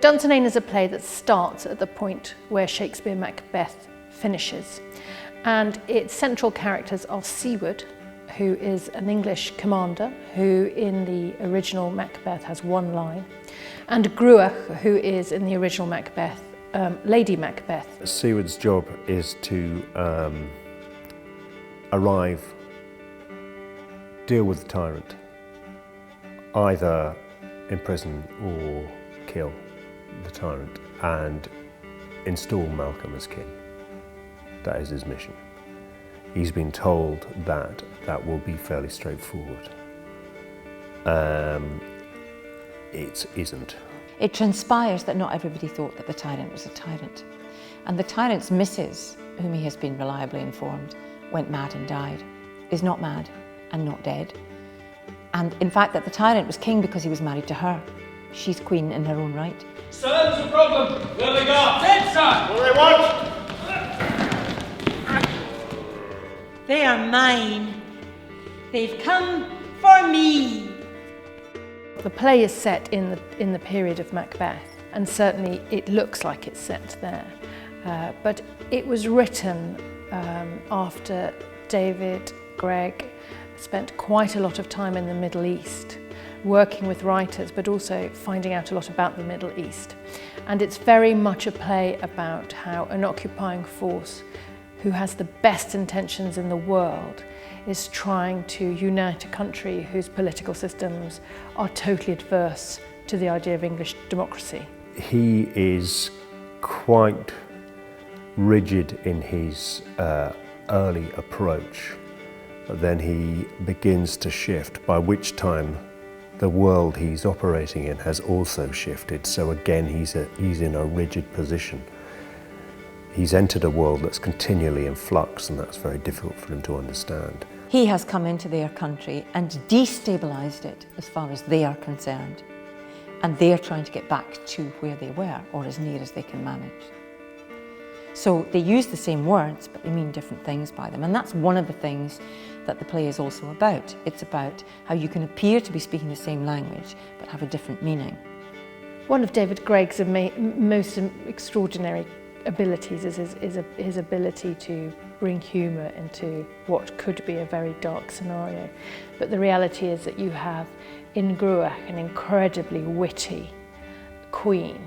Dunsinane is a play that starts at the point where Shakespeare Macbeth finishes. And its central characters are Siward, who is an English commander who in the original Macbeth has one line, and Gruach, who is in the original Macbeth, Lady Macbeth. Siward's job is to arrive, deal with the tyrant, either imprison or kill the tyrant, and install Malcolm as king. That is his mission. He's been told that that will be fairly straightforward. It isn't. It transpires that not everybody thought that the tyrant was a tyrant. And the tyrant's missus, whom he has been reliably informed, went mad and died, is not mad and not dead. And in fact, that the tyrant was king because he was married to her. She's queen in her own right. So there's a problem. Where they go? Dead, sir! What do they want? They are mine. They've come for me. The play is set in the period of Macbeth, and certainly it looks like it's set there. But it was written after David Greig spent quite a lot of time in the Middle East, working with writers, but also finding out a lot about the Middle East. And it's very much a play about how an occupying force who has the best intentions in the world is trying to unite a country whose political systems are totally adverse to the idea of English democracy. He is quite rigid in his early approach, but then he begins to shift, by which time the world he's operating in has also shifted. So again, he's in a rigid position. He's entered a world that's continually in flux, and that's very difficult for him to understand. He has come into their country and destabilised it as far as they are concerned. And they're trying to get back to where they were, or as near as they can manage. So they use the same words, but they mean different things by them. And that's one of the things that the play is also about. It's about how you can appear to be speaking the same language, but have a different meaning. One of David Greig's most extraordinary abilities is his ability to bring humour into what could be a very dark scenario. But the reality is that you have in Gruach an incredibly witty queen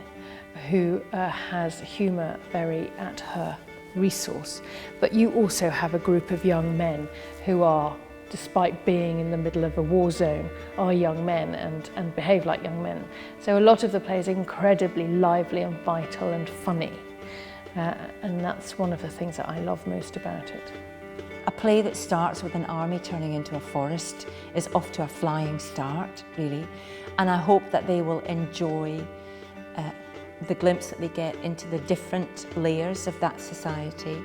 who has humour very at her resource. But you also have a group of young men who are, despite being in the middle of a war zone, are young men and behave like young men. So a lot of the play is incredibly lively and vital and funny. And that's one of the things that I love most about it. A play that starts with an army turning into a forest is off to a flying start, really. And I hope that they will enjoy the glimpse that they get into the different layers of that society.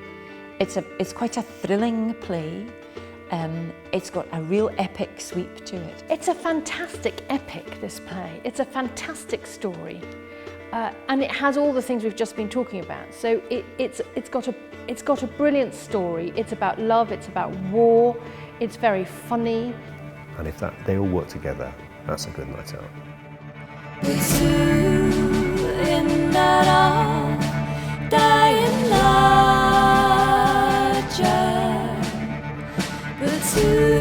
It's quite a thrilling play. It's got a real epic sweep to it. It's a fantastic epic, this play. It's a fantastic story. And it has all the things we've just been talking about. So it's got a brilliant story. It's about love, it's about war, it's very funny. And if they all work together, that's a good night out. It's you in that all dying larger, but you